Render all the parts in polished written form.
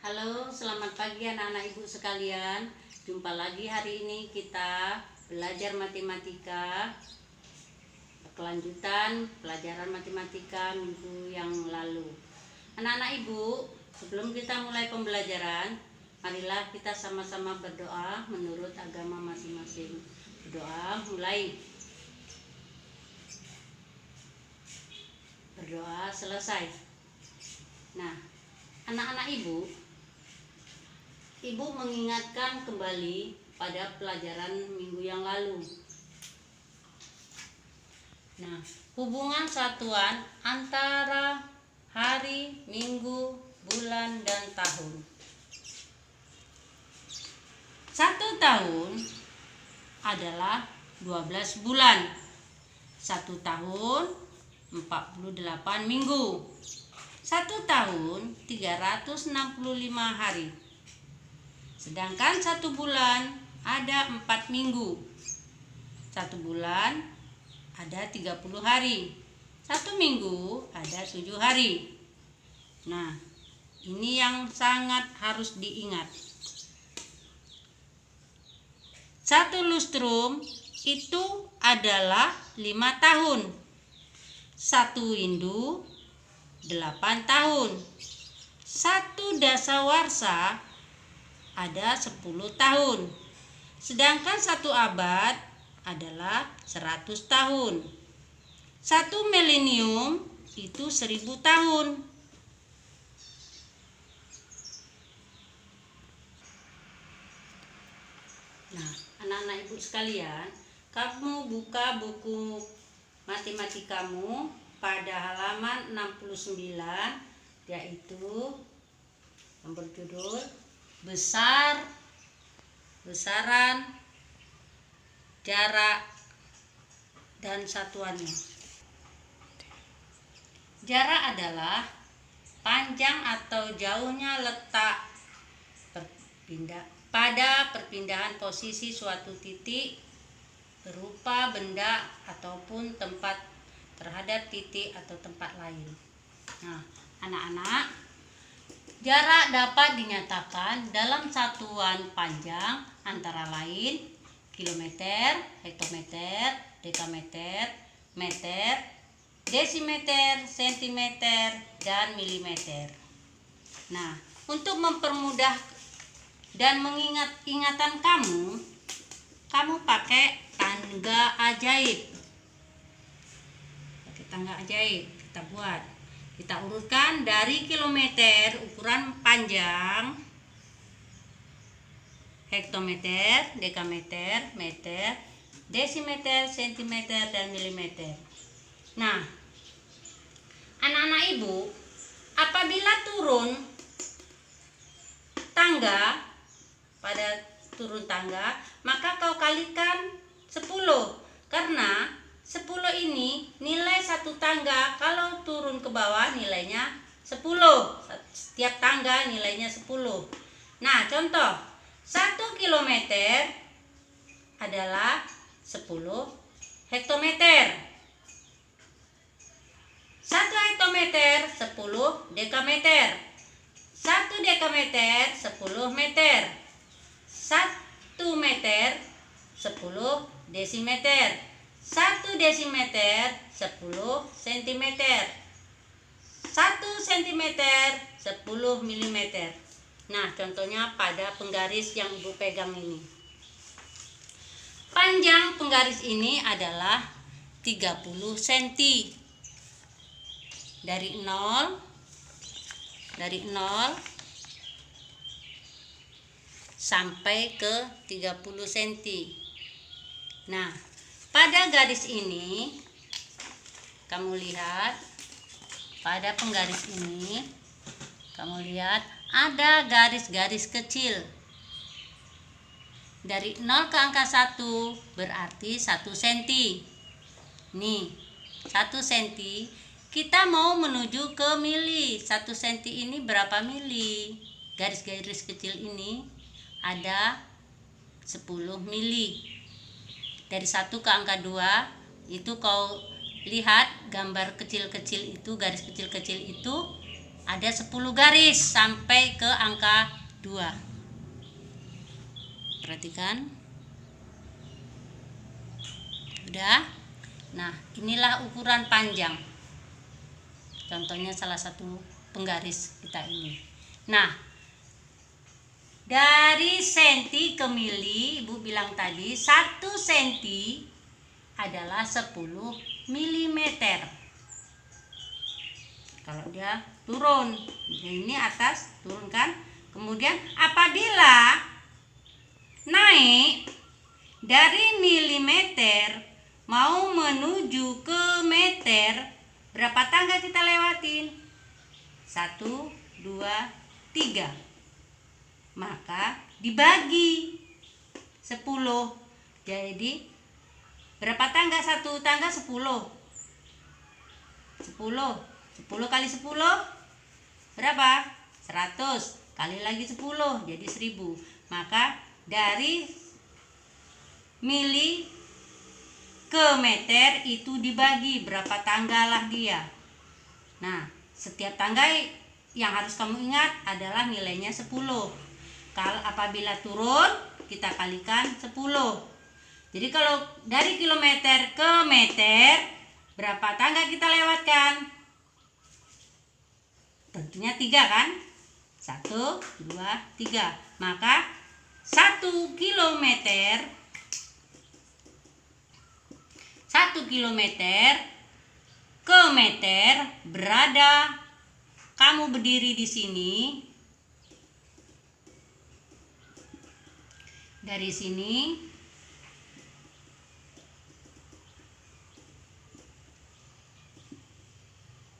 Halo, selamat pagi anak-anak ibu sekalian. Jumpa lagi hari ini kita belajar matematika. Kelanjutan pelajaran matematika minggu yang lalu. Anak-anak ibu, sebelum kita mulai pembelajaran, marilah kita sama-sama berdoa menurut agama masing-masing. Berdoa mulai. Berdoa selesai. Nah, anak-anak ibu mengingatkan kembali pada pelajaran minggu yang lalu. Nah, hubungan satuan antara hari, minggu, bulan, dan tahun. 1 tahun adalah 12 bulan. 1 tahun 48 minggu. 1 tahun 365 hari. Sedangkan 1 bulan ada 4 minggu. 1 bulan ada 30 hari. 1 minggu ada 7 hari. Nah, ini yang sangat harus diingat. 1 lustrum itu adalah 5 tahun. 1 windu 8 tahun. 1 dasawarsa ada 10 tahun. Sedangkan 1 abad adalah 100 tahun. 1 milenium itu 1000 tahun. Nah, anak-anak ibu sekalian, kamu buka buku matematikamu pada halaman 69, yaitu yang berjudul besaran, jarak, dan satuannya. Jarak adalah panjang atau jauhnya letak pada perpindahan posisi suatu titik berupa benda ataupun tempat terhadap titik atau tempat lain. Nah, anak-anak, jarak dapat dinyatakan dalam satuan panjang antara lain kilometer, hektometer, dekameter, meter, desimeter, sentimeter, dan milimeter. Nah, untuk mempermudah dan ingatan kamu pakai tangga ajaib. Pakai tangga ajaib kita buat. Kita urutkan dari kilometer ukuran panjang, hektometer, dekameter, meter, desimeter, sentimeter, dan milimeter. Nah, anak-anak ibu, apabila turun tangga, maka kau kalikan 10, karena 10 ini nilai satu tangga. Kalau turun ke bawah nilainya 10. Setiap tangga nilainya 10. Nah, contoh 1 kilometer adalah 10 hektometer. 1 hektometer 10 dekameter. 1 dekameter 10 meter. 1 meter 10 desimeter. 1 desimeter 10 sentimeter. 1 sentimeter 10 milimeter. Nah, contohnya pada penggaris yang ibu pegang ini. Panjang penggaris ini adalah 30 cm. Dari 0 sampai ke 30 cm. Nah, pada garis ini kamu lihat, pada penggaris ini kamu lihat ada garis-garis kecil. Dari 0 ke angka 1 berarti 1 cm. Nih, 1 cm. Kita mau menuju ke mili. 1 cm ini berapa mili? Garis-garis kecil ini ada 10 mili. Dari 1 ke angka 2 itu kau lihat gambar kecil-kecil itu, garis kecil-kecil itu ada 10 garis sampai ke angka 2. Perhatikan. Udah. Nah, inilah ukuran panjang. Contohnya salah satu penggaris kita ini. Nah, dari senti ke mili, Ibu bilang tadi 1 senti adalah 10 milimeter. Kalau dia turun, ini atas, turun kan? Kemudian apabila naik dari milimeter mau menuju ke meter, berapa tangga kita lewatin? 1, 2, 3. Maka dibagi 10. Jadi berapa tangga? Satu tangga 10. 10 kali 10 berapa? 100 kali lagi 10 jadi 1000. Maka dari mili ke meter itu dibagi berapa tangga lah dia. Nah, setiap tangga yang harus kamu ingat adalah nilainya 10. Kalau apabila turun kita kalikan 10. Jadi kalau dari kilometer ke meter berapa tangga kita lewatkan? Tentunya 3 kan? 1, 2, 3. Maka 1 kilometer ke meter berada, kamu berdiri di sini. Dari sini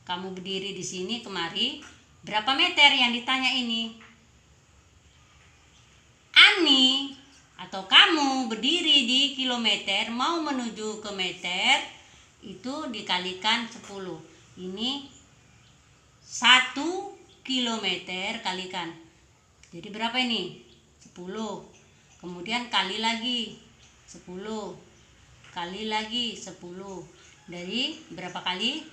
kamu berdiri di sini kemari, berapa meter yang ditanya ini? Ani atau kamu berdiri di kilometer mau menuju ke meter, itu dikalikan 10. Ini 1 kilometer kalikan. Jadi berapa ini? 10. Kemudian kali lagi 10. Kali lagi 10. Dari berapa kali?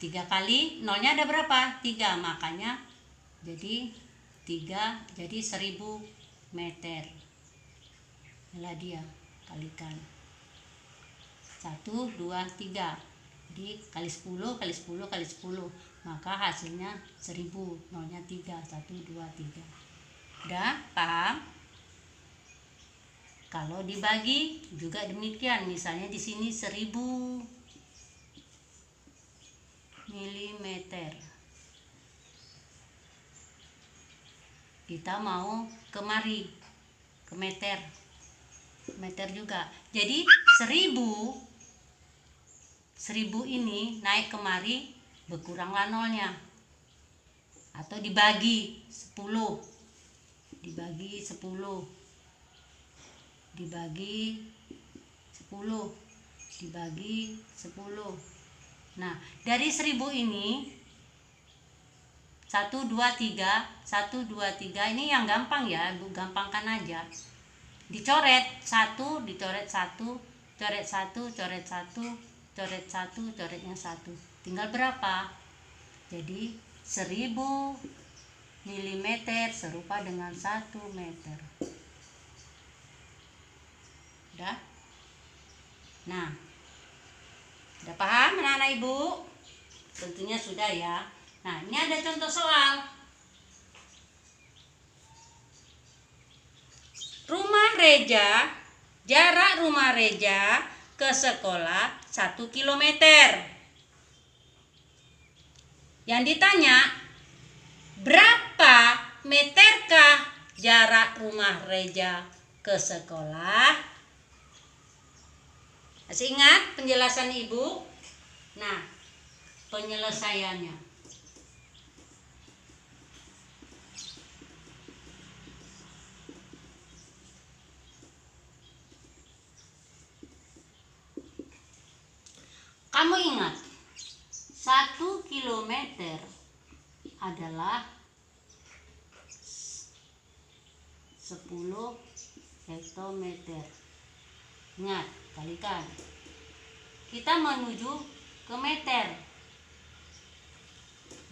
3 kali. Nolnya ada berapa? 3. Makanya jadi 3 jadi 1000 meter. Inilah dia, kalikan 1, 2, 3. Jadi kali 10 kali 10 kali 10, maka hasilnya 1000. Nolnya 3. 1, 2, 3. Udah paham? Kalau dibagi juga demikian. Misalnya di sini 1000 milimeter. Kita mau kemari ke meter. Meter juga. Jadi 1000 ini naik kemari, berkuranglah nolnya. Atau dibagi 10. Dibagi 10. Dibagi 10. Dibagi 10. Nah, dari 1000 ini 1, 2, 3, 1, 2, 3 ini yang gampang ya, Bu gampangkan aja. Dicoret 1, dicoret 1, coret 1, coret 1, coret 1, coretnya 1. Tinggal berapa? Jadi 1000 milimeter serupa dengan 1 meter. Udah? Nah, udah paham anak-anak Ibu? Tentunya sudah ya. Nah, ini ada contoh soal. Jarak rumah Reja ke sekolah 1 kilometer. Yang ditanya, berapa meterkah jarak rumah Reja ke sekolah? Masih ingat penjelasan Ibu? Nah, penyelesaiannya. Kamu ingat, 1 kilometer adalah 10 hektometer. Ingat, kalikan. Kita menuju ke meter.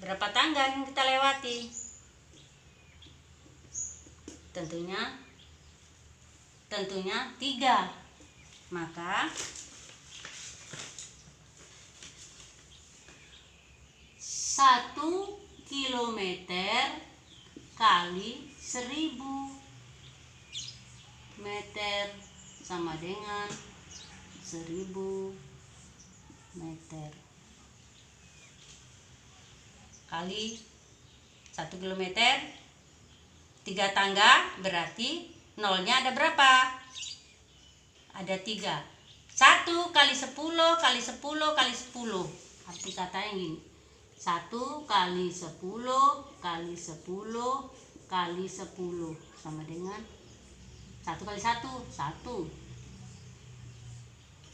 berapa tangga yang kita lewati? Tentunya 3. Maka 1 kilometer kali 1000 meter sama dengan 1000 meter kali 1 kilometer 3 tangga, berarti nolnya ada berapa? Ada 3. 1 kali 10 kali 10 kali 10. Arti katanya gini, 1 kali 10 kali 10 kali 10 sama dengan 1 kali 1, 1.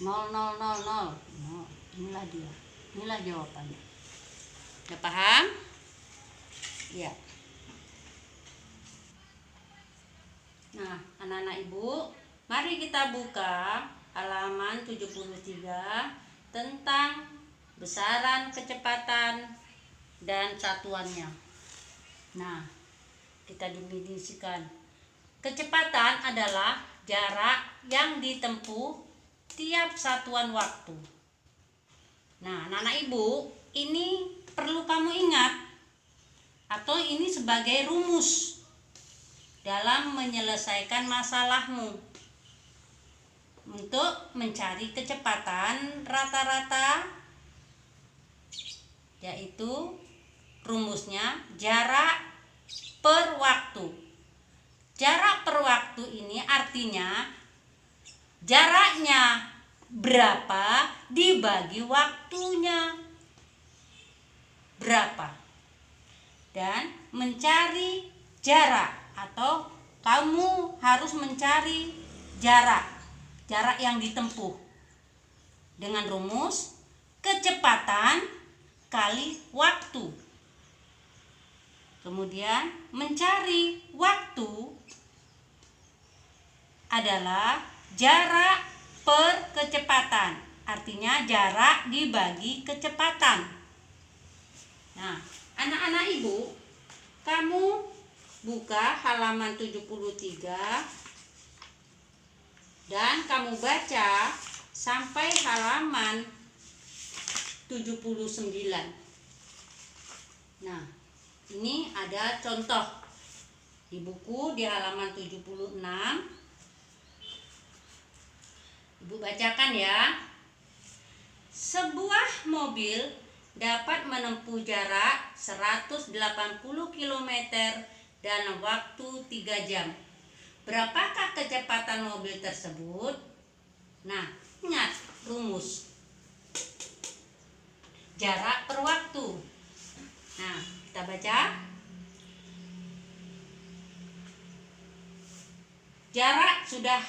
0, 0, 0, 0. No, inilah dia. Inilah jawabannya. Udah paham? Ya. Nah, anak-anak ibu, mari kita buka halaman 73 tentang besaran kecepatan dan satuannya. Nah, kita definisikan. Kecepatan adalah jarak yang ditempuh tiap satuan waktu. Nah, anak-anak ibu, ini perlu kamu ingat atau ini sebagai rumus dalam menyelesaikan masalahmu untuk mencari kecepatan rata-rata, yaitu rumusnya jarak per waktu. Jarak per waktu ini artinya jaraknya berapa dibagi waktunya berapa, dan mencari jarak atau kamu harus mencari jarak yang ditempuh dengan rumus kecepatan kali waktu. Kemudian mencari waktu adalah jarak per kecepatan, artinya jarak dibagi kecepatan. Nah, anak-anak ibu, kamu buka halaman 73 dan kamu baca sampai halaman 79. Nah, ini ada contoh di buku di halaman 76. Ibu bacakan ya. Sebuah mobil dapat menempuh jarak 180 km dalam waktu 3 jam. Berapakah kecepatan mobil tersebut? Nah, ingat rumus jarak per waktu. Nah, kita baca. Jarak sudah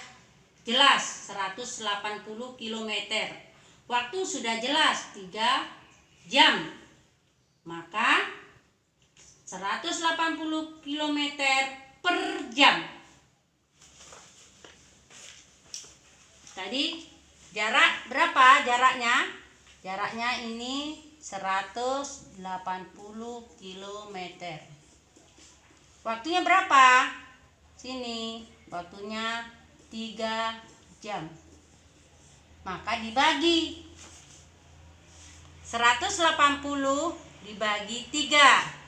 jelas 180 km. Waktu sudah jelas 3 jam. Maka 180 km per jam. Tadi jarak berapa jaraknya? Jaraknya ini 180 km. Waktunya berapa? Sini, waktunya 3 jam. Maka dibagi 180 dibagi 3.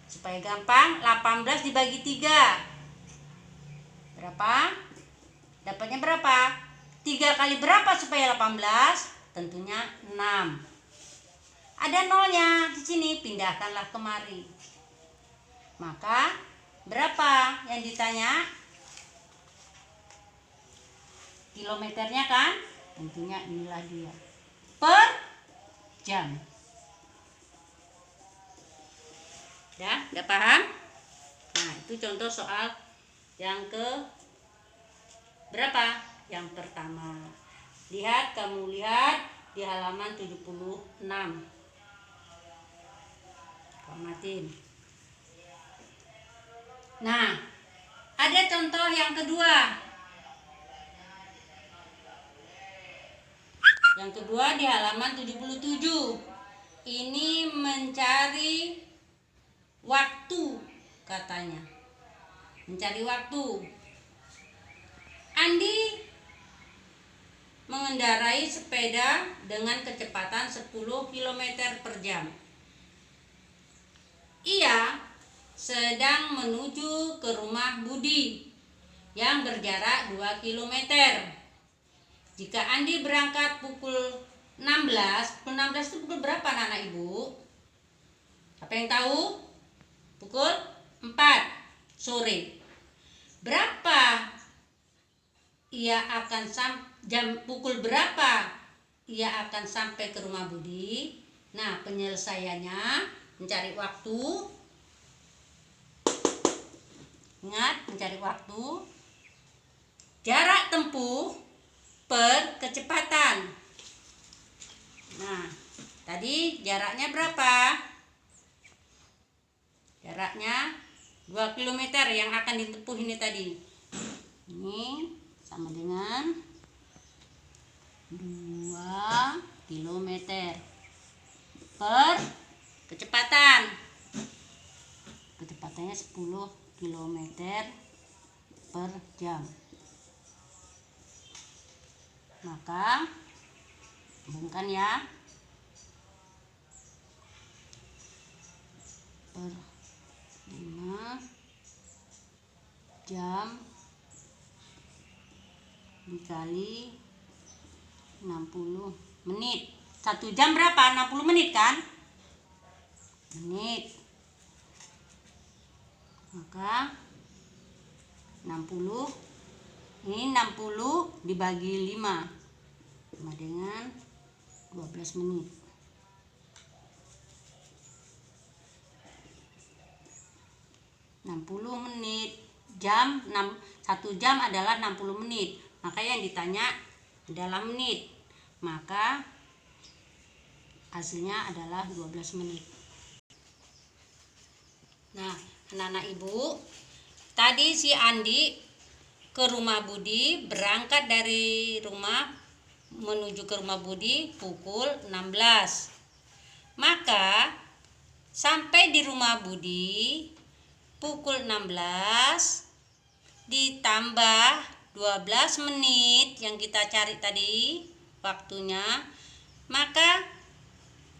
Supaya gampang, 18 dibagi 3. Berapa? Dapatnya berapa? 3 kali berapa supaya 18? Tentunya 6. Ada nolnya di sini, pindahkanlah kemari. Maka berapa yang ditanya? Kilometernya kan? Tentunya inilah dia. Per jam. Udah paham? Nah, itu contoh soal yang ke berapa? Yang pertama. Kamu lihat di halaman 76. Formatin. Nah, ada contoh yang kedua. Yang kedua di halaman 77. ini mencari waktu katanya. Mencari waktu. Andi mengendarai sepeda dengan kecepatan 10 km per jam. Ia sedang menuju ke rumah Budi yang berjarak 2 km. Jika Andi berangkat pukul 16, pukul 16 itu pukul berapa anak ibu? Apa yang tahu? Pukul 4 sore. Berapa ia akan pukul berapa ia akan sampai ke rumah Budi? Nah, penyelesaiannya mencari waktu. Ingat, mencari waktu. Jarak tempuh per kecepatan. Nah, tadi jaraknya berapa? Jaraknya 2 km yang akan ditempuh ini tadi. Ini sama dengan 2 km per kecepatan. Kecepatannya 10 km per jam. Maka hubungkan ya, per 5 jam dikali 60 menit. 1 jam berapa? 60 menit kan? Menit. Maka 60, ini 60 dibagi 5 sama dengan 12 menit. 60 menit, 1 jam adalah 60 menit. Maka yang ditanya adalah menit. Maka hasilnya adalah 12 menit. Nah, anak-anak ibu, tadi si Andi ke rumah Budi, berangkat dari rumah menuju ke rumah Budi pukul 16. Maka sampai di rumah Budi pukul 16 ditambah 12 menit yang kita cari tadi waktunya. Maka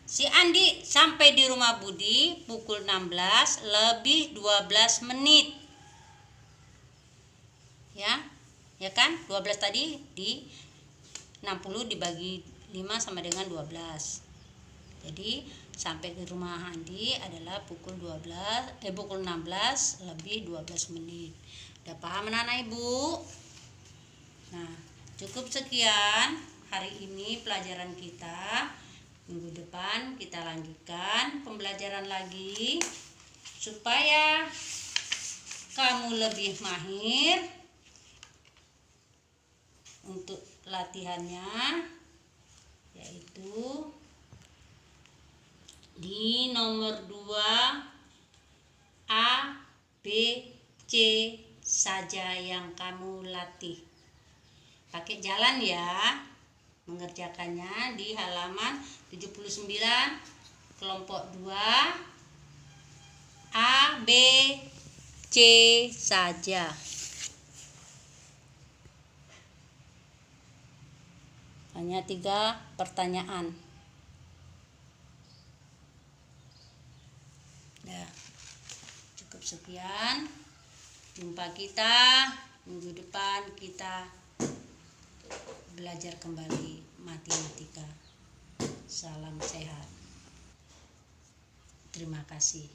si Andi sampai di rumah Budi pukul 16 lebih 12 menit. Ya kan? 12 tadi di 60 dibagi 5 sama dengan 12. Jadi sampai ke rumah Andi adalah pukul 16 lebih 12 menit. Udah paham anak-anak ibu? Nah, cukup sekian hari ini pelajaran kita. Minggu depan kita lanjutkan pembelajaran lagi supaya kamu lebih mahir untuk latihannya, yaitu di nomor 2 A, B, C saja yang kamu latih. Pakai jalan ya mengerjakannya di halaman 79 kelompok 2 A, B, C saja. Hanya 3 pertanyaan. Nah, cukup sekian. Jumpa kita minggu depan, kita belajar kembali matematika. Salam sehat. Terima kasih.